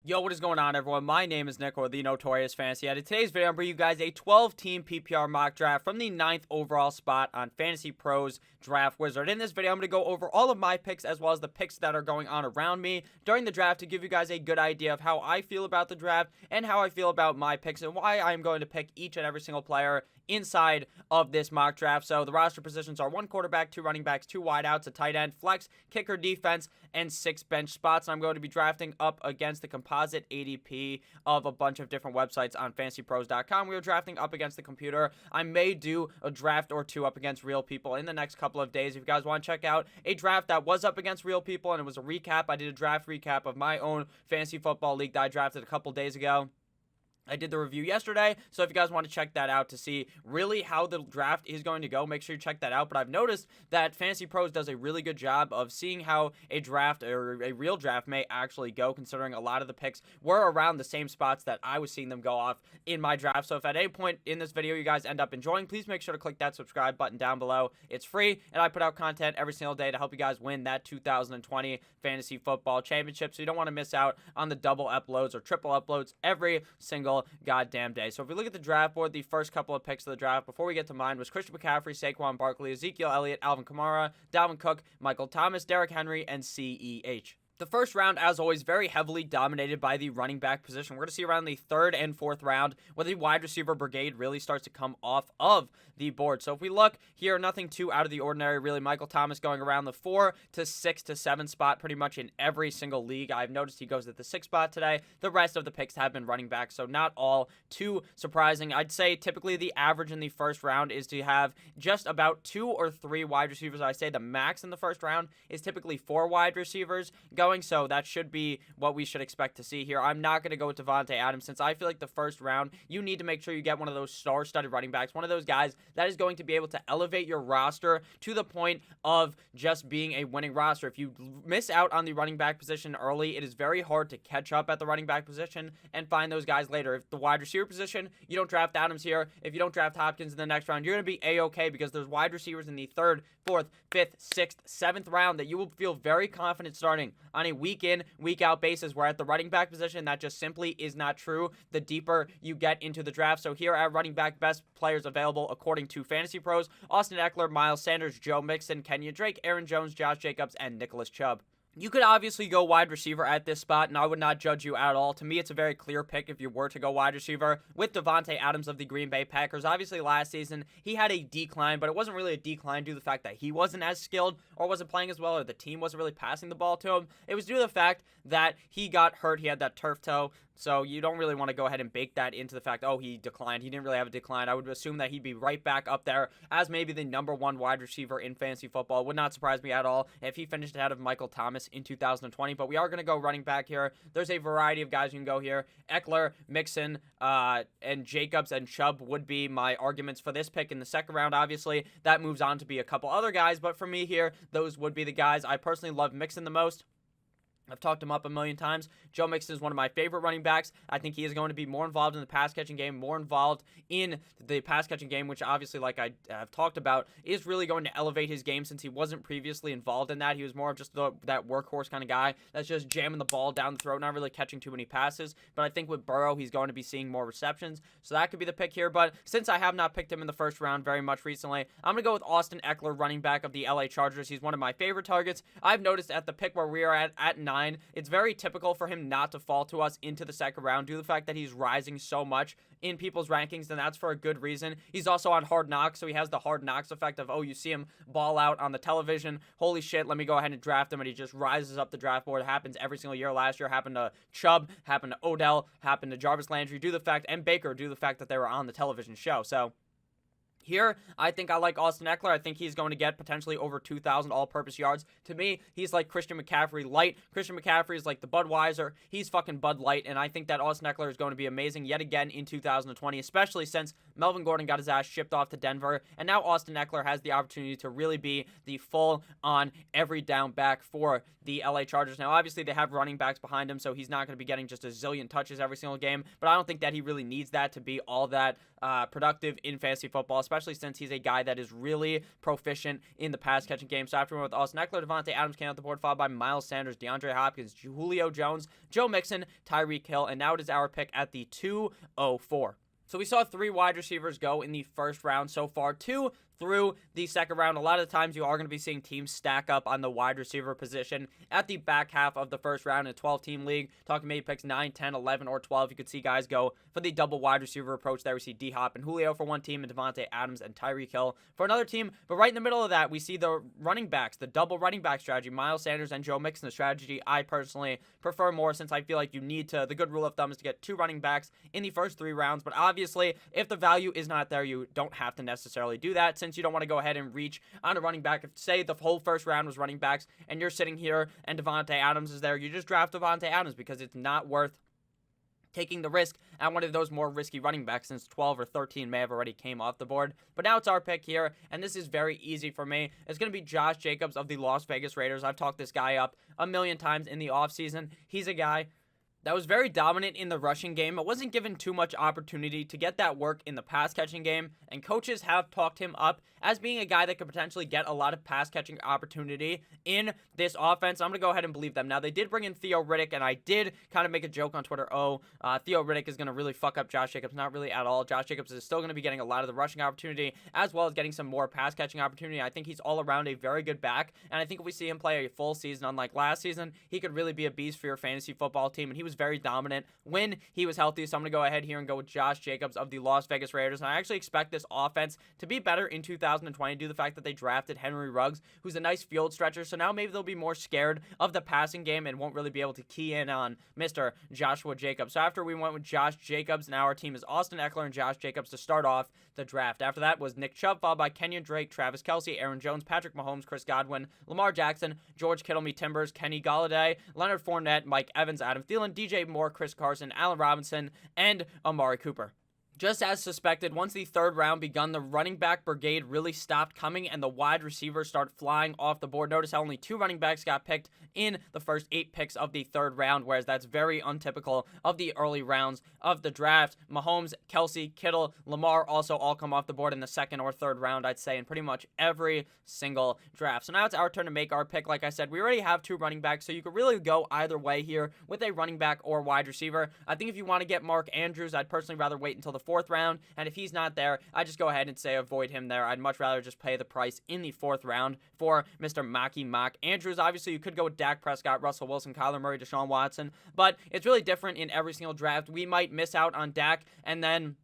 Yo, what is going on, everyone? My name is Nick, or the Notorious Fantasy Edit. Today's video, I'm bringing you guys a 12-team PPR mock draft from the 9th overall spot on Fantasy Pros Draft Wizard. In this video, I'm going to go over all of my picks as well as the picks that are going on around me during the draft to give you guys a good idea of how I feel about the draft and how I feel about my picks and why I'm going to pick each and every single player inside of this mock draft. So the roster positions are 1 quarterback, 2 running backs, 2 wideouts, a tight end, flex, kicker, defense, and 6 bench spots. And I'm going to be drafting up against the composite ADP of a bunch of different websites on fantasypros.com. We are drafting up against the computer. I may do a draft or 2 up against real people in the next couple of days. If you guys want to check out a draft that was up against real people and it was a recap, I did a draft recap of my own fantasy football league that I drafted a couple days ago. I did the review yesterday, so if you guys want to check that out to see really how the draft is going to go, make sure you check that out. But I've noticed that Fantasy Pros does a really good job of seeing how a draft or a real draft may actually go, considering a lot of the picks were around the same spots that I was seeing them go off in my draft. So if at any point in this video you guys end up enjoying, please make sure to click that subscribe button down below. It's free, and I put out content every single day to help you guys win that 2020 Fantasy Football Championship, so you don't want to miss out on the double uploads or triple uploads every single goddamn day. So if we look at the draft board, the first couple of picks of the draft before we get to mine was Christian McCaffrey, Saquon Barkley, Ezekiel Elliott, Alvin Kamara, Dalvin Cook, Michael Thomas, Derrick Henry, and CEH. The first round, as always, very heavily dominated by the running back position. We're going to see around the 3rd and 4th round where the wide receiver brigade really starts to come off of the board. So if we look here, nothing too out of the ordinary, really. Michael Thomas going around the 4 to 6 to 7 spot pretty much in every single league. I've noticed he goes at the 6th spot today. The rest of the picks have been running back, so not all too surprising. I'd say typically the average in the first round is to have just about 2 or 3 wide receivers. I say the max in the first round is typically 4 wide receivers going, so that should be what we should expect to see here. I'm not going to go with Davante Adams since I feel like the first round, you need to make sure you get one of those star-studded running backs, one of those guys that is going to be able to elevate your roster to the point of just being a winning roster. If you miss out on the running back position early, it is very hard to catch up at the running back position and find those guys later. If the wide receiver position, you don't draft Adams here. If you don't draft Hopkins in the next round, you're going to be A-okay because there's wide receivers in the 3rd, 4th, 5th, 6th, 7th round that you will feel very confident starting on a week in, week out basis, where at the running back position, that just simply is not true the deeper you get into the draft. So here at running back, best players available according to Fantasy Pros: Austin Eckler, Miles Sanders, Joe Mixon, Kenya Drake, Aaron Jones, Josh Jacobs, and Nicholas Chubb. You could obviously go wide receiver at this spot, and I would not judge you at all. To me, it's a very clear pick if you were to go wide receiver with Davante Adams of the Green Bay Packers. Obviously, last season, he had a decline, but it wasn't really a decline due to the fact that he wasn't as skilled or wasn't playing as well, or the team wasn't really passing the ball to him. It was due to the fact that he got hurt. He had that turf toe. So you don't really want to go ahead and bake that into the fact, oh, he declined. He didn't really have a decline. I would assume that he'd be right back up there as maybe the number 1 wide receiver in fantasy football. Would not surprise me at all if he finished ahead of Michael Thomas in 2020. But we are going to go running back here. There's a variety of guys you can go here. Eckler, Mixon, and Jacobs and Chubb would be my arguments for this pick in the 2nd round. Obviously, that moves on to be a couple other guys. But for me here, those would be the guys. I personally love Mixon the most. I've talked him up a million times. Joe Mixon is one of my favorite running backs. I think he is going to be more involved in the pass-catching game, more involved in the pass-catching game, which obviously, like I have talked about, is really going to elevate his game since he wasn't previously involved in that. He was more of just that workhorse kind of guy that's just jamming the ball down the throat, not really catching too many passes. But I think with Burrow, he's going to be seeing more receptions, so that could be the pick here. But since I have not picked him in the first round very much recently, I'm going to go with Austin Eckler, running back of the LA Chargers. He's one of my favorite targets. I've noticed at the pick where we are at 9, it's very typical for him not to fall to us into the 2nd round due to the fact that he's rising so much in people's rankings, and that's for a good reason. He's also on Hard Knocks, so he has the Hard Knocks effect of, oh, you see him ball out on the television. Holy shit, let me go ahead and draft him, and he just rises up the draft board. It happens every single year. Last year happened to Chubb, happened to Odell, happened to Jarvis Landry, and Baker, due to the fact that they were on the television show. So here, I think I like Austin Eckler. I think he's going to get potentially over 2,000 all-purpose yards. To me, he's like Christian McCaffrey light. Christian McCaffrey is like the Budweiser. He's fucking Bud Light, and I think that Austin Eckler is going to be amazing yet again in 2020, especially since Melvin Gordon got his ass shipped off to Denver, and now Austin Eckler has the opportunity to really be the full-on every down back for the LA Chargers. Now, obviously, they have running backs behind him, so he's not going to be getting just a zillion touches every single game, but I don't think that he really needs that to be all that productive in fantasy football, especially since he's a guy that is really proficient in the pass-catching game. So after we went with Austin Eckler, Devontae Adams came out the board, followed by Miles Sanders, DeAndre Hopkins, Julio Jones, Joe Mixon, Tyreek Hill, and now it is our pick at the 204. So we saw 3 wide receivers go in the first round so far, 2 through the second round. A lot of the times you are going to be seeing teams stack up on the wide receiver position at the back half of the first round in a 12-team league. Talking maybe picks 9, 10, 11, or 12. You could see guys go for the double wide receiver approach there. We see D-Hop and Julio for one team and Devontae Adams and Tyreek Hill for another team. But right in the middle of that, we see the running backs, the double running back strategy, Miles Sanders and Joe Mixon, the strategy I personally prefer more since I feel like you need to, the good rule of thumb is to get 2 running backs in the first 3 rounds. But obviously, if the value is not there, you don't have to necessarily do that since you don't want to go ahead and reach on a running back. If, say, the whole first round was running backs and you're sitting here and Devontae Adams is there, you just draft Devontae Adams because it's not worth taking the risk at one of those more risky running backs since 12 or 13 may have already came off the board. But now it's our pick here, and this is very easy for me. It's going to be Josh Jacobs of the Las Vegas Raiders. I've talked this guy up a million times in the offseason. He's a guy that was very dominant in the rushing game. It wasn't given too much opportunity to get that work in the pass-catching game, and coaches have talked him up as being a guy that could potentially get a lot of pass-catching opportunity in this offense. I'm going to go ahead and believe them. Now, they did bring in Theo Riddick, and I did kind of make a joke on Twitter, Theo Riddick is going to really fuck up Josh Jacobs. Not really at all. Josh Jacobs is still going to be getting a lot of the rushing opportunity as well as getting some more pass-catching opportunity. I think he's all around a very good back, and I think if we see him play a full season, unlike last season, he could really be a beast for your fantasy football team, and he was very dominant when he was healthy. So I'm going to go ahead here and go with Josh Jacobs of the Las Vegas Raiders, and I actually expect this offense to be better in 2020 due to the fact that they drafted Henry Ruggs, who's a nice field stretcher, so now maybe they'll be more scared of the passing game and won't really be able to key in on Mr. Joshua Jacobs. So after we went with Josh Jacobs, now our team is Austin Eckler and Josh Jacobs to start off the draft. After that was Nick Chubb, followed by Kenyon Drake, Travis Kelce, Aaron Jones, Patrick Mahomes, Chris Godwin, Lamar Jackson, George Kittle, me Timbers, Kenny Golladay, Leonard Fournette, Mike Evans, Adam Thielen, DJ Moore, Chris Carson, Allen Robinson, and Amari Cooper. Just as suspected, once the third round begun, the running back brigade really stopped coming and the wide receivers start flying off the board. Notice how only 2 running backs got picked in the first 8 picks of the third round, whereas that's very untypical of the early rounds of the draft. Mahomes, Kelce, Kittle, Lamar also all come off the board in the second or third round, I'd say, in pretty much every single draft. So now it's our turn to make our pick. Like I said, we already have 2 running backs, so you could really go either way here with a running back or wide receiver. I think if you want to get Mark Andrews, I'd personally rather wait until the 4th round, and if he's not there, I just go ahead and say avoid him there. I'd much rather just pay the price in the 4th round for Mr. Mock Andrews. Obviously, you could go with Dak Prescott, Russell Wilson, Kyler Murray, Deshaun Watson, but it's really different in every single draft. We might miss out on Dak, and then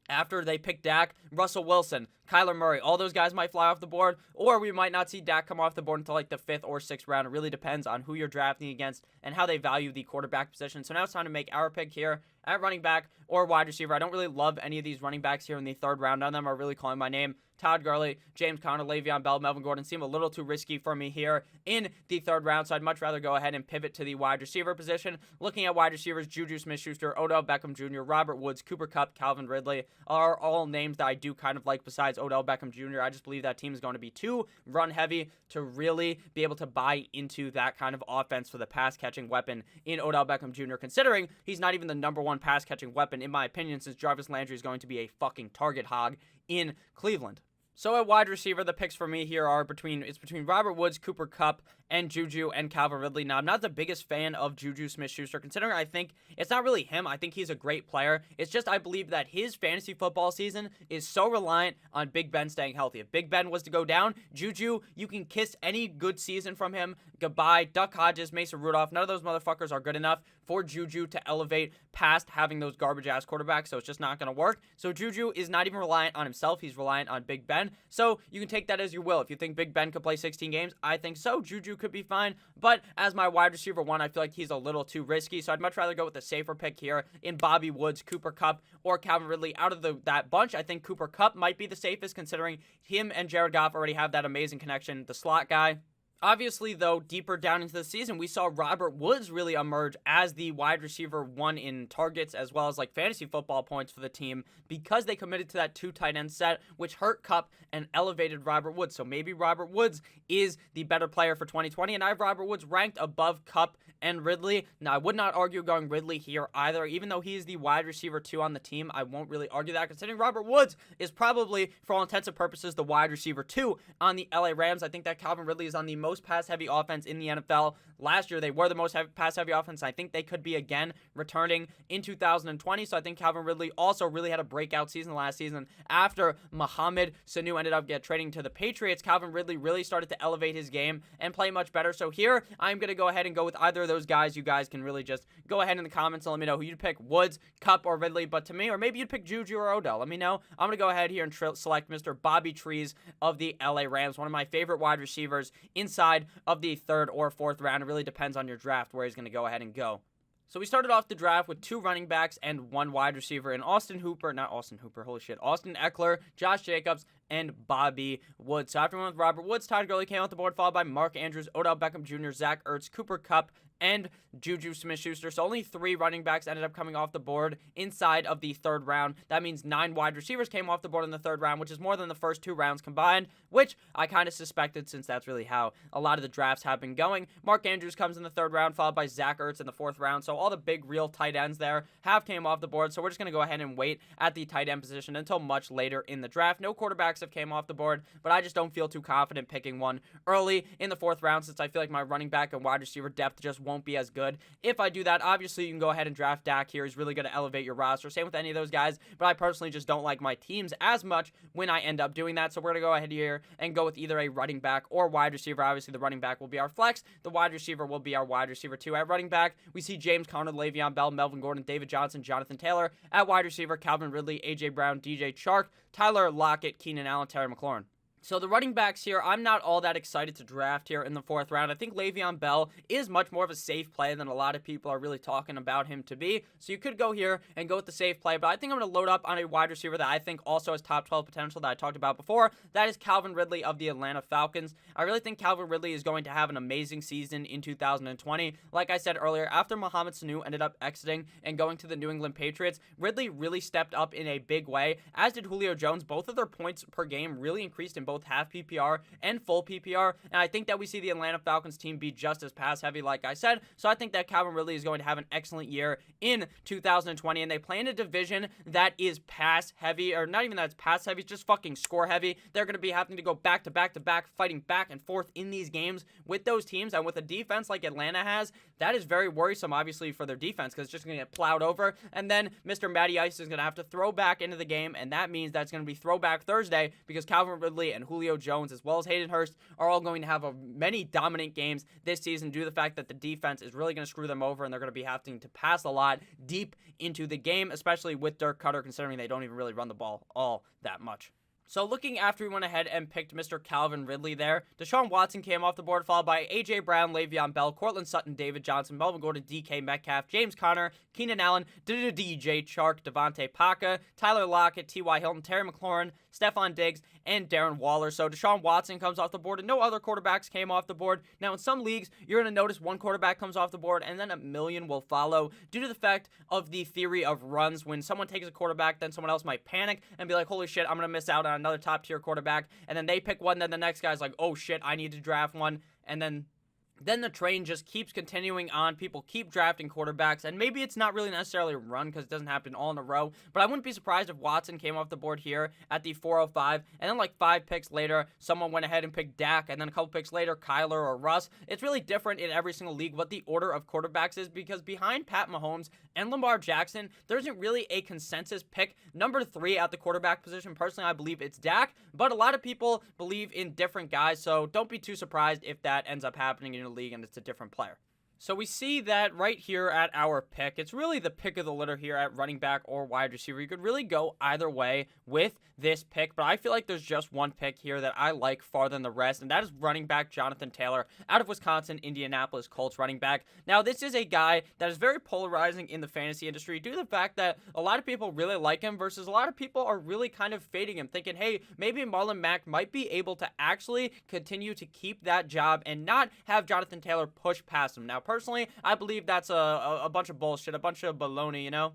after they pick Dak, Russell Wilson, Kyler Murray, all those guys might fly off the board, or we might not see Dak come off the board until like the 5th or 6th round. It really depends on who you're drafting against and how they value the quarterback position. So now it's time to make our pick here at running back or wide receiver. I don't really love any of these running backs here in the 3rd round. None of them are really calling my name. Todd Gurley, James Conner, Le'Veon Bell, Melvin Gordon seem a little too risky for me here in the 3rd round, so I'd much rather go ahead and pivot to the wide receiver position. Looking at wide receivers, Juju Smith-Schuster, Odell Beckham Jr., Robert Woods, Cooper Kupp, Calvin Ridley are all names that I do kind of like besides Odell Beckham Jr. I just believe that team is going to be too run-heavy to really be able to buy into that kind of offense for the pass-catching weapon in Odell Beckham Jr., considering he's not even the number 1 pass-catching weapon, in my opinion, since Jarvis Landry is going to be a fucking target hog in Cleveland. So at wide receiver, the picks for me here are between Robert Woods, Cooper Kupp, and Juju and Calvin Ridley. Now, I'm not the biggest fan of Juju Smith-Schuster, considering I think it's not really him. I think he's a great player. It's just I believe that his fantasy football season is so reliant on Big Ben staying healthy. If Big Ben was to go down, Juju, you can kiss any good season from him goodbye. Duck Hodges, Mason Rudolph, none of those motherfuckers are good enough for Juju to elevate past having those garbage-ass quarterbacks, so it's just not going to work. So Juju is not even reliant on himself. He's reliant on Big Ben. So you can take that as you will. If you think Big Ben could play 16 games, I think so. Juju could be fine. But as my wide receiver 1, I feel like he's a little too risky, so I'd much rather go with the safer pick here in Bobby Woods, Cooper Kupp, or Calvin Ridley. Out of that bunch, I think Cooper Kupp might be the safest, considering him and Jared Goff already have that amazing connection. The slot guy, Obviously, though, deeper down into the season, we saw Robert Woods really emerge as the wide receiver one in targets as well as like fantasy football points for the team because they committed to that 2 tight end set, which hurt Kupp and elevated Robert Woods. So maybe Robert Woods is the better player for 2020, and I have Robert Woods ranked above Kupp and Ridley. Now, I would not argue going Ridley here either. Even though he is the wide receiver 2 on the team, I won't really argue that, considering Robert Woods is probably, for all intents and purposes, the wide receiver 2 on the LA Rams. I think that Calvin Ridley is on the most pass-heavy offense in the NFL. Last year, they were the most pass-heavy offense. I think they could be again returning in 2020. So I think Calvin Ridley also really had a breakout season last season. After Mohamed Sanu ended up trading to the Patriots, Calvin Ridley really started to elevate his game and play much better. So here, I'm going to go ahead and go with either of those guys. You guys can really just go ahead in the comments and let me know who you'd pick, Woods, Kupp, or Ridley. But to me, or maybe you'd pick Juju or Odell. Let me know. I'm going to go ahead here and select Mr. Bobby Trees of the LA Rams, one of my favorite wide receivers inside of the 3rd or 4th round. It really depends on your draft where he's going to go ahead and go. So we started off the draft with 2 running backs and 1 wide receiver in Austin Eckler, Josh Jacobs, and Bobby Woods. So after we went with Robert Woods, Todd Gurley came off the board, followed by Mark Andrews, Odell Beckham Jr., Zach Ertz, Cooper Kupp, and Juju Smith-Schuster. So only 3 running backs ended up coming off the board inside of the 3rd round. That means 9 wide receivers came off the board in the 3rd round, which is more than the first 2 rounds combined, which I kind of suspected since that's really how a lot of the drafts have been going. Mark Andrews comes in the 3rd round, followed by Zach Ertz in the 4th round. So all the big real tight ends there have came off the board. So we're just going to go ahead and wait at the tight end position until much later in the draft. No quarterbacks have came off the board, but I just don't feel too confident picking one early in the 4th round since I feel like my running back and wide receiver depth just won't be as good. If I do that, obviously you can go ahead and draft Dak here. He's really going to elevate your roster. Same with any of those guys, but I personally just don't like my teams as much when I end up doing that. So we're going to go ahead here and go with either a running back or wide receiver. Obviously the running back will be our flex. The wide receiver will be our wide receiver 2. At running back, we see James Conner, Le'Veon Bell, Melvin Gordon, David Johnson, Jonathan Taylor. At wide receiver, Calvin Ridley, A.J. Brown, DJ Chark, Tyler Lockett, Keenan Allen, Terry McLaurin. So the running backs here, I'm not all that excited to draft here in the 4th round. I think Le'Veon Bell is much more of a safe play than a lot of people are really talking about him to be. So you could go here and go with the safe play, but I think I'm going to load up on a wide receiver that I think also has top 12 potential that I talked about before. That is Calvin Ridley of the Atlanta Falcons. I really think Calvin Ridley is going to have an amazing season in 2020. Like I said earlier, after Mohamed Sanu ended up exiting and going to the New England Patriots, Ridley really stepped up in a big way, as did Julio Jones. Both of their points per game really increased in both half PPR and full PPR, and I think that we see the Atlanta Falcons team be just as pass heavy, like I said. So I think that Calvin Ridley is going to have an excellent year in 2020, and they play in a division that is pass heavy, or not even that it's pass heavy, it's just fucking score heavy. They're going to be having to go back to back to back, fighting back and forth in these games with those teams, and with a defense like Atlanta has, that is very worrisome, obviously, for their defense, because it's just going to get plowed over, and then Mr. Matty Ice is going to have to throw back into the game, and that means that's going to be throwback Thursday, because Calvin Ridley and Julio Jones, as well as Hayden Hurst, are all going to have many dominant games this season due to the fact that the defense is really going to screw them over, and they're going to be having to pass a lot deep into the game, especially with Dirk Cutter, considering they don't even really run the ball all that much. So looking after we went ahead and picked Mr. Calvin Ridley there, Deshaun Watson came off the board, followed by A.J. Brown, Le'Veon Bell, Cortland Sutton, David Johnson, Melvin Gordon, DK Metcalf, James Conner, Keenan Allen, DJ Chark, Devontae Paca, Tyler Lockett, T.Y. Hilton, Terry McLaurin, Stephon Diggs, and Darren Waller. So Deshaun Watson comes off the board, and no other quarterbacks came off the board. Now, in some leagues, you're going to notice one quarterback comes off the board, and then a million will follow due to the fact of the theory of runs. When someone takes a quarterback, then someone else might panic and be like, holy shit, I'm going to miss out on another top-tier quarterback. And then they pick one, then the next guy's like, oh shit, I need to draft one. And then the train just keeps continuing on. People keep drafting quarterbacks, and maybe it's not really necessarily a run because it doesn't happen all in a row, but I wouldn't be surprised if Watson came off the board here at the 405, and then like 5 picks later, someone went ahead and picked Dak, and then a couple picks later, Kyler or Russ. It's really different in every single league what the order of quarterbacks is, because behind Pat Mahomes and Lamar Jackson, there isn't really a consensus pick. Number 3 at the quarterback position, personally, I believe it's Dak, but a lot of people believe in different guys, so don't be too surprised if that ends up happening in your league and it's a different player. So we see that right here at our pick. It's really the pick of the litter here at running back or wide receiver. You could really go either way with this pick, but I feel like there's just one pick here that I like far than the rest, and that is running back Jonathan Taylor out of Wisconsin, Indianapolis Colts running back. Now, this is a guy that is very polarizing in the fantasy industry due to the fact that a lot of people really like him versus a lot of people are really kind of fading him, thinking, hey, maybe Marlon Mack might be able to actually continue to keep that job and not have Jonathan Taylor push past him. Now, personally, I believe that's a bunch of bullshit, a bunch of baloney, you know?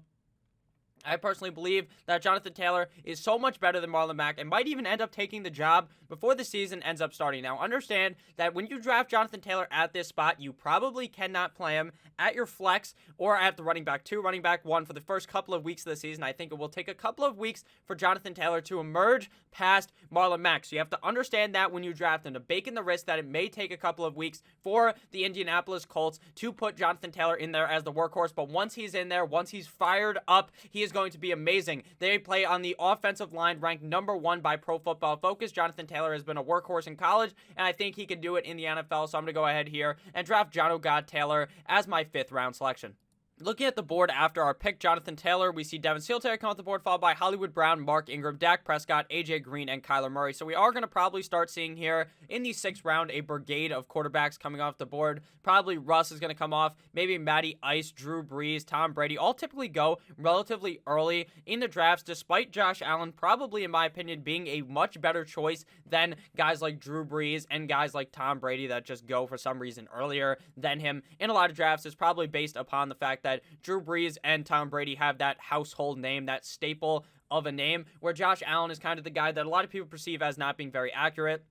I personally believe that Jonathan Taylor is so much better than Marlon Mack and might even end up taking the job before the season ends up starting. Now, understand that when you draft Jonathan Taylor at this spot, you probably cannot play him at your flex or at the running back 2, running back 1 for the first couple of weeks of the season. I think it will take a couple of weeks for Jonathan Taylor to emerge past Marlon Mack. So you have to understand that when you draft him, to bake in the risk that it may take a couple of weeks for the Indianapolis Colts to put Jonathan Taylor in there as the workhorse. But once he's in there, once he's fired up, he is going to be amazing. They play on the offensive line, ranked number 1 by Pro Football Focus. Jonathan Taylor has been a workhorse in college, and I think he can do it in the NFL. So I'm going to go ahead here and draft John God Taylor as my 5th round selection. Looking at the board after our pick, Jonathan Taylor, we see Devin Singletary come off the board, followed by Hollywood Brown, Mark Ingram, Dak Prescott, A.J. Green, and Kyler Murray. So we are going to probably start seeing here in the 6th round a brigade of quarterbacks coming off the board. Probably Russ is going to come off, maybe Matty Ice, Drew Brees, Tom Brady, all typically go relatively early in the drafts, despite Josh Allen probably, in my opinion, being a much better choice than guys like Drew Brees and guys like Tom Brady that just go for some reason earlier than him. In a lot of drafts, it's probably based upon the fact that Drew Brees and Tom Brady have that household name, that staple of a name, where Josh Allen is kind of the guy that a lot of people perceive as not being very accurate.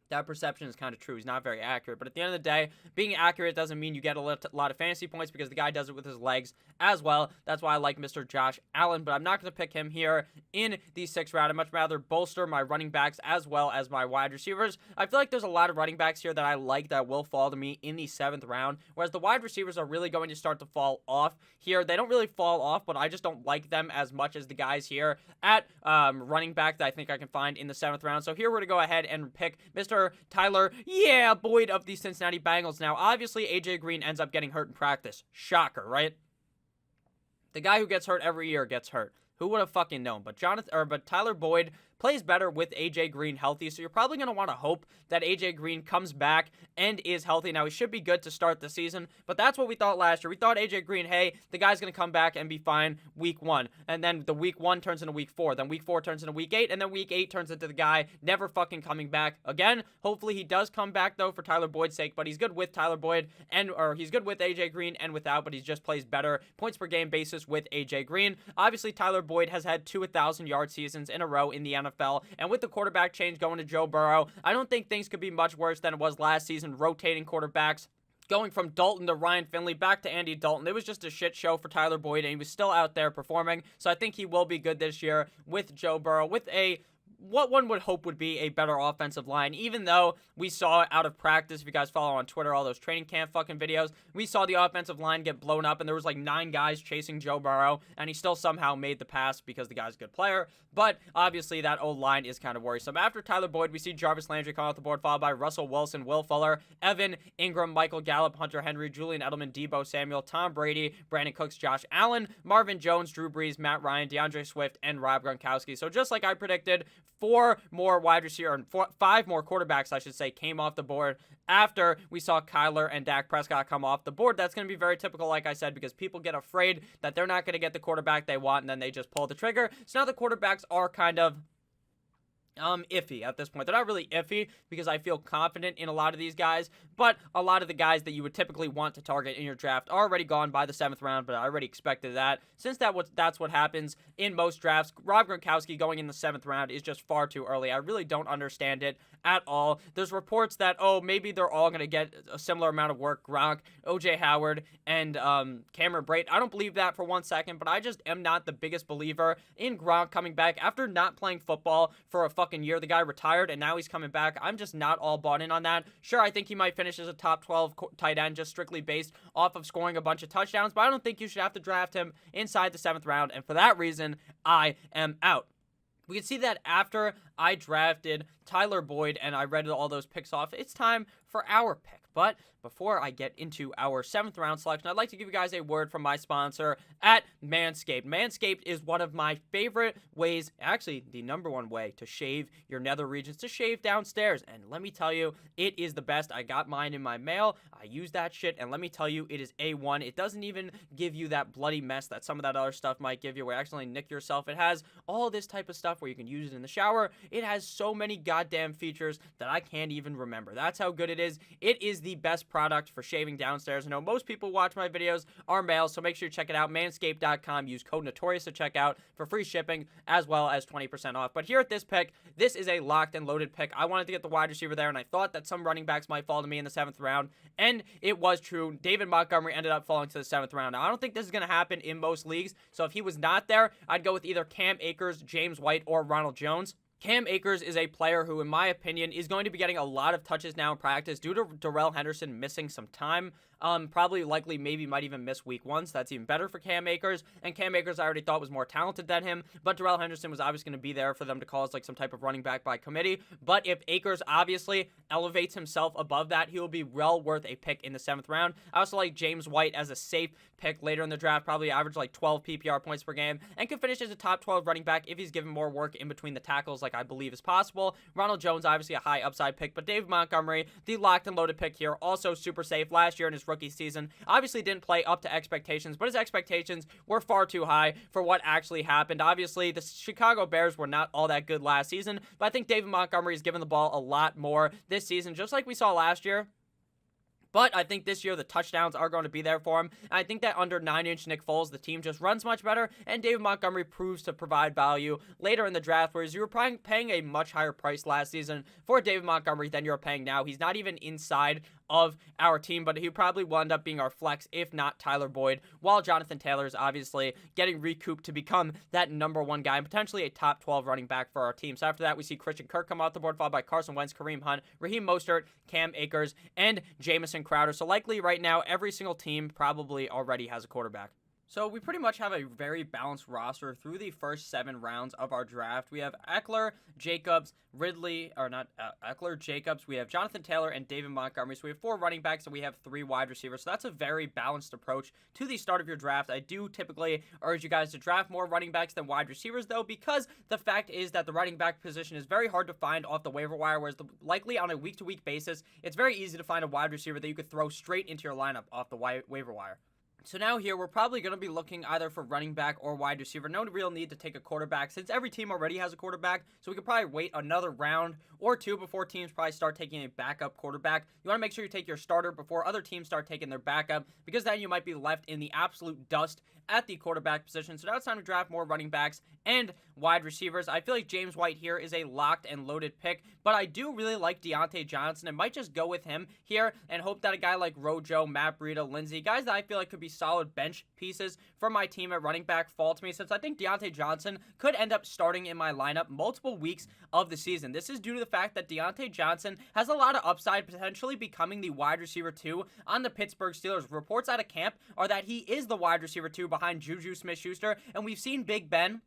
That perception is kind of true. He's not very accurate. But at the end of the day, being accurate doesn't mean you get a lot of fantasy points because the guy does it with his legs as well. That's why I like Mr. Josh Allen. But I'm not going to pick him here in the 6th round. I'd much rather bolster my running backs as well as my wide receivers. I feel like there's a lot of running backs here that I like that will fall to me in the 7th round, whereas the wide receivers are really going to start to fall off here. They don't really fall off, but I just don't like them as much as the guys here at running back that I think I can find in the 7th round. So here we're going to go ahead and pick Mr. Tyler, Boyd of the Cincinnati Bengals. Now, obviously, A.J. Green ends up getting hurt in practice. Shocker, right? The guy who gets hurt every year gets hurt. Who would have fucking known? But Tyler Boyd plays better with A.J. Green healthy, so you're probably going to want to hope that A.J. Green comes back and is healthy. Now, he should be good to start the season, but that's what we thought last year. We thought A.J. Green, hey, the guy's going to come back and be fine week 1, and then the week 1 turns into week 4, then week 4 turns into week 8, and then week 8 turns into the guy never fucking coming back again. Hopefully, he does come back, though, for Tyler Boyd's sake, but he's good with Tyler Boyd, or he's good with A.J. Green and without, but he just plays better points per game basis with A.J. Green. Obviously, Tyler Boyd has had 2 1,000-yard seasons in a row in the NFL, and with the quarterback change going to Joe Burrow, I don't think things could be much worse than it was last season, rotating quarterbacks. Going from Dalton to Ryan Finley back to Andy Dalton. It was just a shit show for Tyler Boyd, and he was still out there performing. So I think he will be good this year with Joe Burrow, with what one would hope would be a better offensive line, even though we saw out of practice, if you guys follow on Twitter, all those training camp fucking videos, we saw the offensive line get blown up, and there was like 9 guys chasing Joe Burrow, and he still somehow made the pass because the guy's a good player, but obviously that O-line is kind of worrisome. After Tyler Boyd, we see Jarvis Landry come off the board, followed by Russell Wilson, Will Fuller, Evan Ingram, Michael Gallup, Hunter Henry, Julian Edelman, Deebo Samuel, Tom Brady, Brandon Cooks, Josh Allen, Marvin Jones, Drew Brees, Matt Ryan, DeAndre Swift, and Rob Gronkowski. So just like I predicted, 5 more quarterbacks, I should say, came off the board after we saw Kyler and Dak Prescott come off the board. That's going to be very typical, like I said, because people get afraid that they're not going to get the quarterback they want, and then they just pull the trigger. So now the quarterbacks are kind of iffy at this point. They're not really iffy because I feel confident in a lot of these guys, but a lot of the guys that you would typically want to target in your draft are already gone by the 7th round, but I already expected that. Since that's what happens in most drafts, Rob Gronkowski going in the 7th round is just far too early. I really don't understand it at all. There's reports that, maybe they're all going to get a similar amount of work, Gronk, O.J. Howard, and Cameron Brate. I don't believe that for 1 second, but I just am not the biggest believer in Gronk coming back after not playing football for a fucking year. The guy retired, and now he's coming back. I'm just not all bought in on that. Sure, I think he might finish as a top 12 tight end just strictly based off of scoring a bunch of touchdowns, but I don't think you should have to draft him inside the 7th round, and for that reason, I am out. We can see that after I drafted Tyler Boyd and I read all those picks off, it's time for our pick. But before I get into our 7th round selection, I'd like to give you guys a word from my sponsor at Manscaped. Manscaped is one of my favorite ways, actually the number one way to shave your nether regions, to shave downstairs. And let me tell you, it is the best. I got mine in my mail. I use that shit, and let me tell you, it is A1. It doesn't even give you that bloody mess that some of that other stuff might give you where you accidentally nick yourself. It has all this type of stuff where you can use it in the shower. It has so many goddamn features that I can't even remember. That's how good it is. It is the best product for shaving downstairs. I know most people watch my videos are males, so make sure you check it out. Manscaped.com. Use code Notorious to check out for free shipping as well as 20% off. But here at this pick, this is a locked and loaded pick. I wanted to get the wide receiver there, and I thought that some running backs might fall to me in the 7th round, and it was true. David Montgomery ended up falling to the 7th round. Now, I don't think this is going to happen in most leagues, so if he was not there, I'd go with either Cam Akers, James White, or Ronald Jones. Cam Akers is a player who, in my opinion, is going to be getting a lot of touches now in practice due to Darrell Henderson missing some time. Probably, likely, maybe might even miss week 1, so that's even better for Cam Akers. And Cam Akers I already thought was more talented than him, but Darrell Henderson was obviously going to be there for them to call as like some type of running back by committee. But if Akers obviously elevates himself above that, he will be well worth a pick in the 7th round. I also like James White as a safe pick later in the draft, probably average like 12 PPR points per game, and can finish as a top 12 running back if he's given more work in between the tackles like I believe is possible. Ronald Jones, obviously a high upside pick, but Dave Montgomery, the locked and loaded pick here, also super safe. Last year in his rookie season, obviously didn't play up to expectations, but his expectations were far too high for what actually happened. Obviously, the Chicago Bears were not all that good last season, but I think David Montgomery has given the ball a lot more this season, just like we saw last year. But I think this year the touchdowns are going to be there for him. And I think that under 9-inch Nick Foles, the team just runs much better. And David Montgomery proves to provide value later in the draft, whereas you were paying a much higher price last season for David Montgomery than you're paying now. He's not even inside of our team, but he probably will end up being our flex, if not Tyler Boyd, while Jonathan Taylor is obviously getting recouped to become that number 1 guy and potentially a top 12 running back for our team. So after that, we see Christian Kirk come off the board, followed by Carson Wentz, Kareem Hunt, Raheem Mostert, Cam Akers, and Jamison Crowder. So likely right now, every single team probably already has a quarterback. So we pretty much have a very balanced roster through the first 7 rounds of our draft. We have Eckler, Jacobs, Eckler, Jacobs. We have Jonathan Taylor and David Montgomery. So we have 4 running backs and we have 3 wide receivers. So that's a very balanced approach to the start of your draft. I do typically urge you guys to draft more running backs than wide receivers, though, because the fact is that the running back position is very hard to find off the waiver wire, whereas likely on a week-to-week basis, it's very easy to find a wide receiver that you could throw straight into your lineup off the waiver wire. So now here, we're probably going to be looking either for running back or wide receiver. No real need to take a quarterback since every team already has a quarterback. So we could probably wait another round or 2 before teams probably start taking a backup quarterback. You want to make sure you take your starter before other teams start taking their backup, because then you might be left in the absolute dust at the quarterback position. So now it's time to draft more running backs and wide receivers. I feel like James White here is a locked and loaded pick, but I do really like Deontay Johnson. I might just go with him here and hope that a guy like Rojo, Matt Breida, Lindsey, guys that I feel like could be solid bench pieces for my team at running back fall to me, since I think Deontay Johnson could end up starting in my lineup multiple weeks of the season. This is due to the fact that Deontay Johnson has a lot of upside, potentially becoming the wide receiver 2 on the Pittsburgh Steelers. Reports out of camp are that he is the wide receiver 2 behind Juju Smith-Schuster, and we've seen Big Ben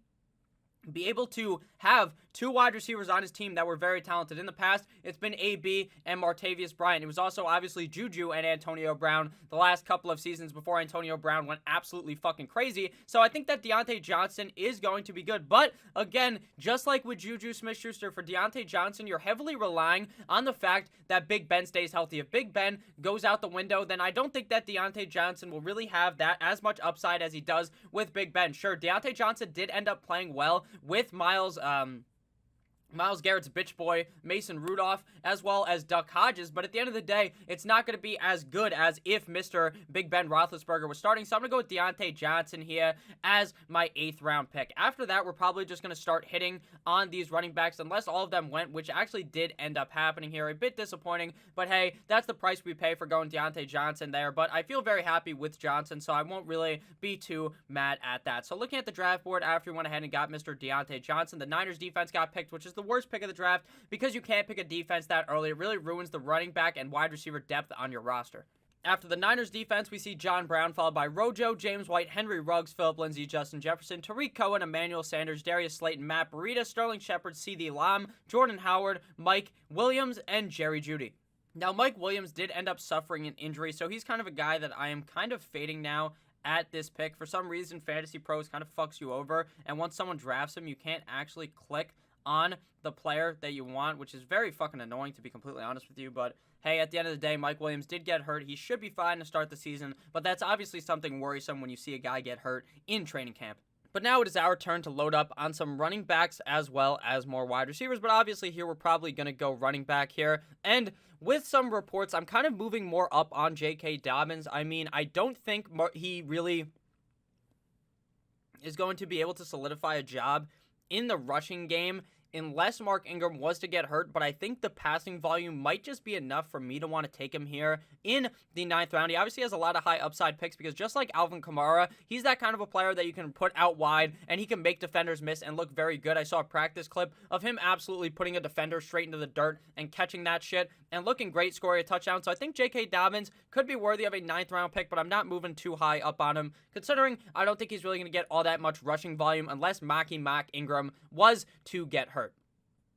be able to have 2 wide receivers on his team that were very talented. In the past, it's been AB and Martavius Bryant. It was also obviously Juju and Antonio Brown the last couple of seasons before Antonio Brown went absolutely fucking crazy. So I think that Deontay Johnson is going to be good. But again, just like with Juju Smith-Schuster, for Deontay Johnson, you're heavily relying on the fact that Big Ben stays healthy. If Big Ben goes out the window, then I don't think that Deontay Johnson will really have that as much upside as he does with Big Ben. Sure, Deontay Johnson did end up playing well with Myles Garrett's bitch boy, Mason Rudolph, as well as Duck Hodges, but at the end of the day, it's not going to be as good as if Mr. Big Ben Roethlisberger was starting, so I'm going to go with Deontay Johnson here as my 8th round pick. After that, we're probably just going to start hitting on these running backs, unless all of them went, which actually did end up happening here. A bit disappointing, but hey, that's the price we pay for going Deontay Johnson there, but I feel very happy with Johnson, so I won't really be too mad at that. So looking at the draft board, after we went ahead and got Mr. Deontay Johnson, the Niners defense got picked, which is the worst pick of the draft, because you can't pick a defense that early. It really ruins the running back and wide receiver depth on your roster. After the Niners defense, we see John Brown, followed by Rojo, James White, Henry Ruggs, Philip Lindsay, Justin Jefferson, Tariq Cohen, Emmanuel Sanders, Darius Slayton, Matt Breida, Sterling Shepard, CeeDee Lamb, Jordan Howard, Mike Williams, and Jerry Jeudy. Now, Mike Williams did end up suffering an injury, so he's kind of a guy that I am kind of fading now at this pick. For some reason, Fantasy Pros kind of fucks you over, and once someone drafts him, you can't actually click on the player that you want, which is very fucking annoying, to be completely honest with you. But hey, at the end of the day, Mike Williams did get hurt. He should be fine to start the season, but that's obviously something worrisome when you see a guy get hurt in training camp. But now it is our turn to load up on some running backs as well as more wide receivers. But obviously here we're probably going to go running back here. And with some reports, I'm kind of moving more up on J.K. Dobbins. I mean, I don't think he really is going to be able to solidify a job in the rushing game unless Mark Ingram was to get hurt, but I think the passing volume might just be enough for me to want to take him here in the 9th round. He obviously has a lot of high upside picks because just like Alvin Kamara, he's that kind of a player that you can put out wide and he can make defenders miss and look very good. I saw a practice clip of him absolutely putting a defender straight into the dirt and catching that shit and looking great, scoring a touchdown. So I think J.K. Dobbins could be worthy of a 9th round pick, but I'm not moving too high up on him, considering I don't think he's really going to get all that much rushing volume unless Mark Ingram was to get hurt.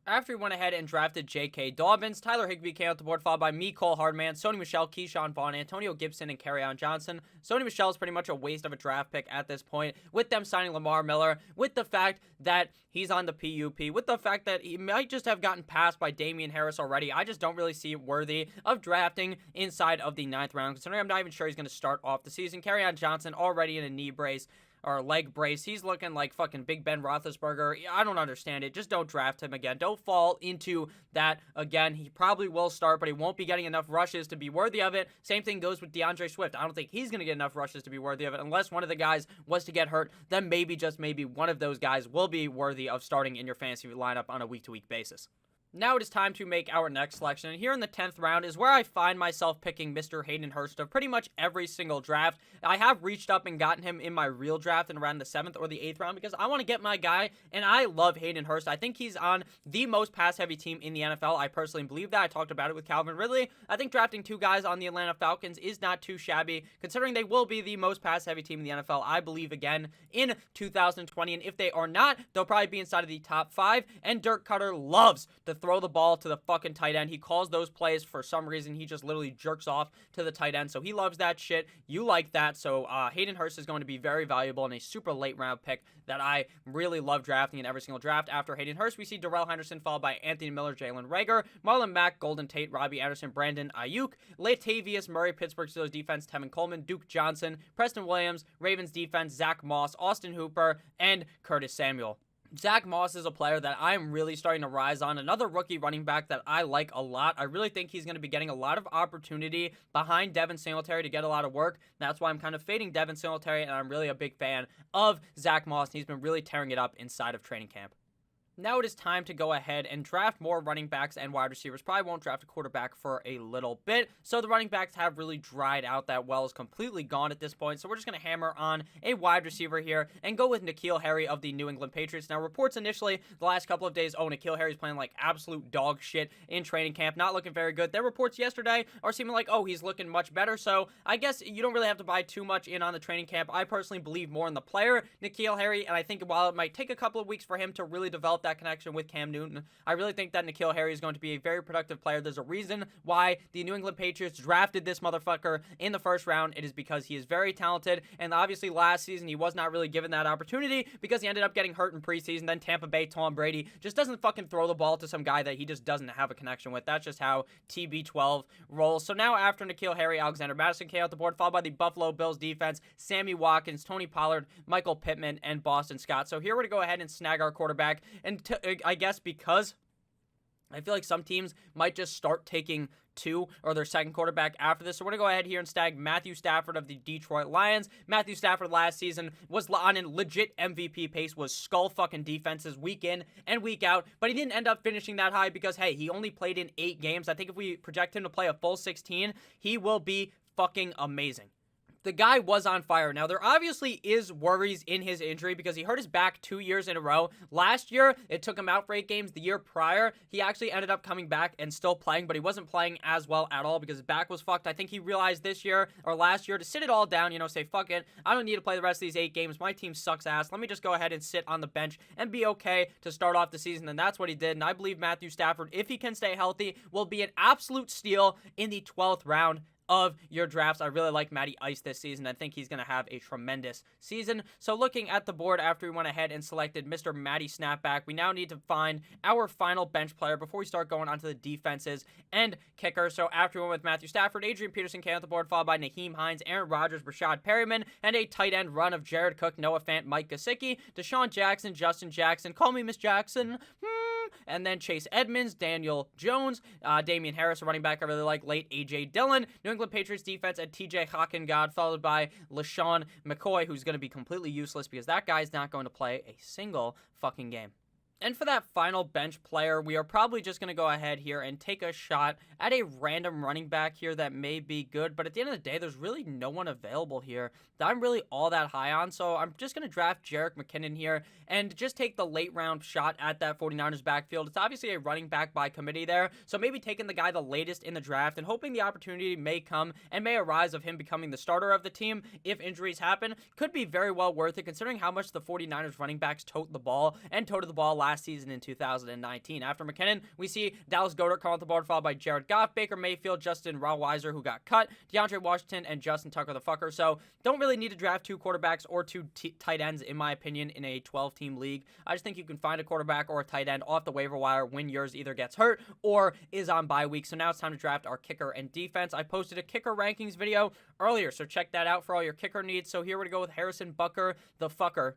After he went ahead and drafted J.K. Dobbins, Tyler Higbee came out the board, followed by Mecole Hardman, Sony Michel, Keyshawn Vaughn, Antonio Gibson, and Kerryon Johnson. Sony Michel is pretty much a waste of a draft pick at this point, with them signing Lamar Miller, with the fact that he's on the PUP, with the fact that he might just have gotten passed by Damian Harris already. I just don't really see it worthy of drafting inside of the 9th round, considering I'm not even sure he's going to start off the season. Kerryon Johnson already in a knee brace, or a leg brace. He's looking like fucking Big Ben Roethlisberger. I don't understand it. Just don't draft him again. Don't fall into that again. He probably will start, but he won't be getting enough rushes to be worthy of it. Same thing goes with DeAndre Swift. I don't think he's going to get enough rushes to be worthy of it. Unless one of the guys was to get hurt, then maybe, just maybe, one of those guys will be worthy of starting in your fantasy lineup on a week-to-week basis. Now it is time to make our next selection, and here in the 10th round is where I find myself picking Mr. Hayden Hurst of pretty much every single draft. I have reached up and gotten him in my real draft in around the 7th or the 8th round because I want to get my guy, and I love Hayden Hurst. I think he's on the most pass-heavy team in the NFL. I personally believe that. I talked about it with Calvin Ridley. I think drafting 2 guys on the Atlanta Falcons is not too shabby, considering they will be the most pass-heavy team in the NFL, I believe, again, in 2020, and if they are not, they'll probably be inside of the top 5, and Dirk Cutter loves to throw the ball to the fucking tight end. He calls those plays for some reason. He just literally jerks off to the tight end, so he loves that shit. You like that, so Hayden Hurst is going to be very valuable and a super late round pick that I really love drafting in every single draft. After Hayden Hurst, we see Darrell Henderson followed by Anthony Miller, Jalen Reagor, Marlon Mack, Golden Tate, Robbie Anderson, Brandon Ayuk, Latavius Murray, Pittsburgh Steelers defense, Tevin Coleman, Duke Johnson, Preston Williams, Ravens defense, Zach Moss, Austin Hooper, and Curtis Samuel. Zach Moss is a player that I'm really starting to rise on. Another rookie running back that I like a lot. I really think he's going to be getting a lot of opportunity behind Devin Singletary to get a lot of work. That's why I'm kind of fading Devin Singletary, and I'm really a big fan of Zach Moss. He's been really tearing it up inside of training camp. Now it is time to go ahead and draft more running backs and wide receivers. Probably won't draft a quarterback for a little bit. So the running backs have really dried out. That well is completely gone at this point. So we're just going to hammer on a wide receiver here and go with N'Keal Harry of the New England Patriots. Now reports initially the last couple of days, N'Keal Harry's playing like absolute dog shit in training camp. Not looking very good. Their reports yesterday are seeming like, he's looking much better. So I guess you don't really have to buy too much in on the training camp. I personally believe more in the player, N'Keal Harry. And I think while it might take a couple of weeks for him to really develop that connection with Cam Newton, I really think that N'Keal Harry is going to be a very productive player. There's a reason why the New England Patriots drafted this motherfucker in the 1st round. It is because he is very talented, and obviously last season he was not really given that opportunity because he ended up getting hurt in preseason. Then Tampa Bay Tom Brady just doesn't fucking throw the ball to some guy that he just doesn't have a connection with. That's just how TB12 rolls. So now after N'Keal Harry, Alexander Madison came out the board, followed by the Buffalo Bills defense, Sammy Watkins, Tony Pollard, Michael Pittman, and Boston Scott. So here we're to go ahead and snag our quarterback, and I guess because I feel like some teams might just start taking 2 or their second quarterback after this. So we're going to go ahead here and snag Matthew Stafford of the Detroit Lions. Matthew Stafford last season was on a legit MVP pace, was skull fucking defenses week in and week out, but he didn't end up finishing that high because, hey, he only played in 8 games. I think if we project him to play a full 16, he will be fucking amazing. the guy was on fire. Now, there obviously is worries in his injury because he hurt his back 2 years in a row. Last year, it took him out for 8 games. The year prior, he actually ended up coming back and still playing, but he wasn't playing as well at all because his back was fucked. I think he realized this year or last year to sit it all down, say, fuck it. I don't need to play the rest of these 8 games. My team sucks ass. Let me just go ahead and sit on the bench and be okay to start off the season, and that's what he did. And I believe Matthew Stafford, if he can stay healthy, will be an absolute steal in the 12th round of your drafts. I really like Matty Ice this season. I think he's going to have a tremendous season. So looking at the board after we went ahead and selected Mr. Matty Snapback, we now need to find our final bench player before we start going on to the defenses and kicker. So after we went with Matthew Stafford, Adrian Peterson came on the board, followed by Naheem Hines, Aaron Rodgers, Rashad Perryman, and a tight end run of Jared Cook, Noah Fant, Mike Gesicki, Deshaun Jackson, Justin Jackson, call me Miss Jackson, and then Chase Edmonds, Daniel Jones, Damian Harris, a running back I really like, late A.J. Dillon, New England Patriots defense, and T.J. Hawkingod, followed by LaShawn McCoy, who's going to be completely useless because that guy's not going to play a single fucking game. And for that final bench player, we are probably just going to go ahead here and take a shot at a random running back here that may be good. But at the end of the day, there's really no one available here that I'm really all that high on. So I'm just going to draft Jerick McKinnon here and just take the late round shot at that 49ers backfield. It's obviously a running back by committee there. So maybe taking the guy the latest in the draft and hoping the opportunity may come and may arise of him becoming the starter of the team if injuries happen. Could be very well worth it considering how much the 49ers running backs toted the ball last season in 2019. After McKinnon, we see Dallas Goedert come off the board, followed by Jared Goff, Baker Mayfield, Justin Rohrweiser, who got cut, DeAndre Washington, and Justin Tucker the fucker. So don't really need to draft 2 quarterbacks or 2 tight ends, in my opinion, in a 12-team league. I just think you can find a quarterback or a tight end off the waiver wire when yours either gets hurt or is on bye week. So now it's time to draft our kicker and defense. I posted a kicker rankings video earlier, so check that out for all your kicker needs. So here we go with Harrison Butker the fucker.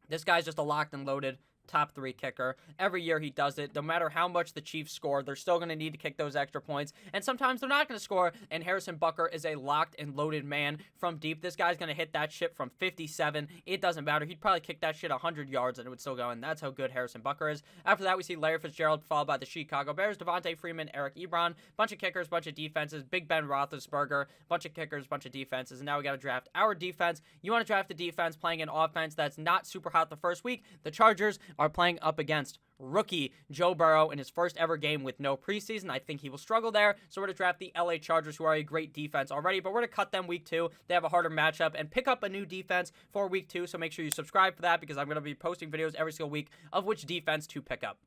This guy's just a locked and loaded top 3 kicker. Every year he does it. No matter how much the Chiefs score, they're still going to need to kick those extra points. And sometimes they're not going to score. And Harrison Butker is a locked and loaded man from deep. This guy's going to hit that shit from 57. It doesn't matter. He'd probably kick that shit 100 yards and it would still go. And that's how good Harrison Butker is. After that, we see Larry Fitzgerald, followed by the Chicago Bears, Devontae Freeman, Eric Ebron. Bunch of kickers, bunch of defenses. Big Ben Roethlisberger. Bunch of kickers, bunch of defenses. And now we got to draft our defense. You want to draft a defense playing an offense that's not super hot the first week. The Chargers are playing up against rookie Joe Burrow in his first ever game with no preseason. I think he will struggle there. So we're going to draft the LA Chargers, who are a great defense already, but we're going to cut them week 2. They have a harder matchup and pick up a new defense for week 2. So make sure you subscribe for that because I'm going to be posting videos every single week of which defense to pick up.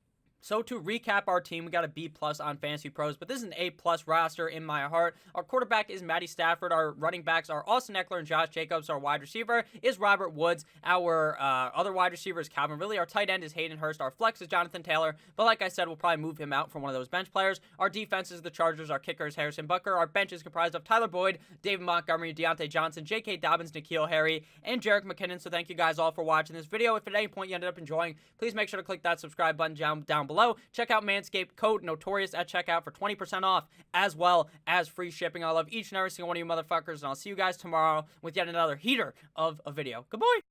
So to recap our team, we got a B+ on Fantasy Pros, but this is an A+ roster in my heart. Our quarterback is Matty Stafford. Our running backs are Austin Eckler and Josh Jacobs. Our wide receiver is Robert Woods. Our other wide receiver is Calvin Ridley. Our tight end is Hayden Hurst. Our flex is Jonathan Taylor, but like I said, we'll probably move him out for one of those bench players. Our defense is the Chargers. Our kicker is Harrison Butker. Our bench is comprised of Tyler Boyd, David Montgomery, Deontay Johnson, J.K. Dobbins, N'Keal Harry, and Jerick McKinnon. So thank you guys all for watching this video. If at any point you ended up enjoying, please make sure to click that subscribe button down below. Check out Manscaped, code Notorious at checkout for 20% off, as well as free shipping. I love each and every single one of you motherfuckers, and I'll see you guys tomorrow with yet another heater of a video. Goodbye.